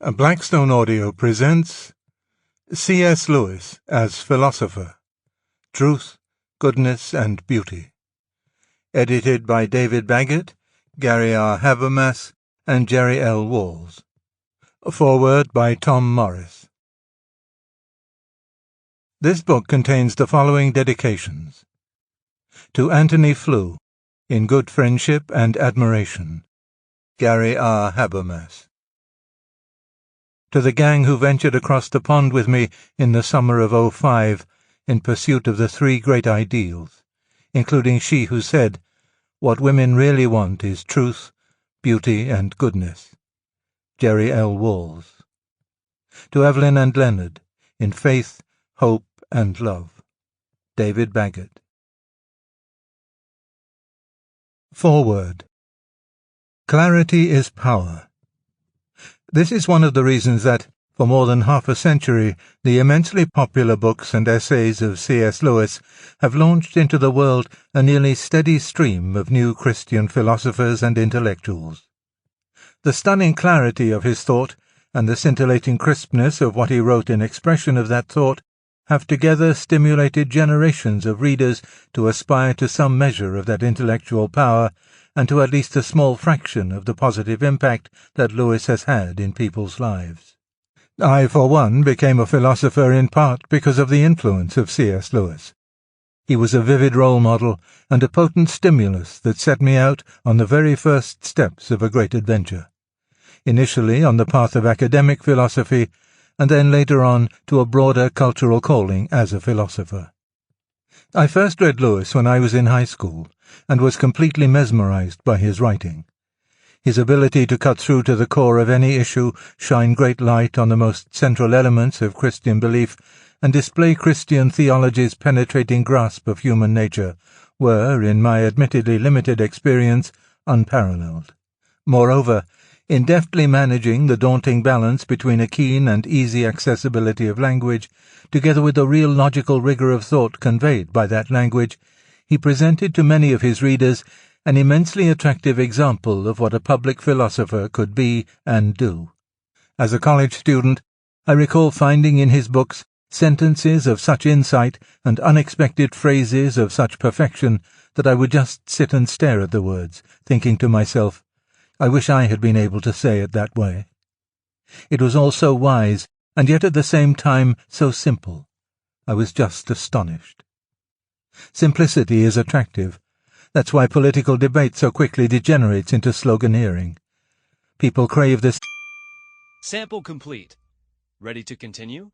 Blackstone Audio presents C.S. Lewis as Philosopher, Truth, Goodness and Beauty. Edited by David Baggett, Gary R. Habermas and Jerry L. Walls. Foreword by Tom Morris. This book contains the following dedications. To Anthony Flew, in good friendship and admiration. Gary R. Habermas. To the gang who ventured across the pond with me in the summer of '05 in pursuit of the three great ideals, including she who said, "What women really want is truth, beauty and goodness." Jerry L. Walls. To Evelyn and Leonard, in faith, hope and love. David Baggett. Foreword. Clarity is power. This is one of the reasons that, for more than half a century, the immensely popular books and essays of C.S. Lewis have launched into the world a nearly steady stream of new Christian philosophers and intellectuals. The stunning clarity of his thought and the scintillating crispness of what he wrote in expression of that thought have together stimulated generations of readers to aspire to some measure of that intellectual power and to at least a small fraction of the positive impact that Lewis has had in people's lives. I, for one, became a philosopher in part because of the influence of C.S. Lewis. He was a vivid role model and a potent stimulus that set me out on the very first steps of a great adventure, initially on the path of academic philosophy, and then later on to a broader cultural calling as a philosopher. I first read Lewis when I was in high school, and was completely mesmerized by his writing. His ability to cut through to the core of any issue, shine great light on the most central elements of Christian belief, and display Christian theology's penetrating grasp of human nature were, in my admittedly limited experience, unparalleled. Moreover, in deftly managing the daunting balance between a keen and easy accessibility of language, together with the real logical rigor of thought conveyed by that language, he presented to many of his readers an immensely attractive example of what a public philosopher could be and do. As a college student, I recall finding in his books sentences of such insight and unexpected phrases of such perfection that I would just sit and stare at the words, thinking to myself, I wish I had been able to say it that way. It was all so wise, and yet at the same time so simple. I was just astonished. Simplicity is attractive. That's why political debate so quickly degenerates into sloganeering. People crave this. Sample complete. Ready to continue?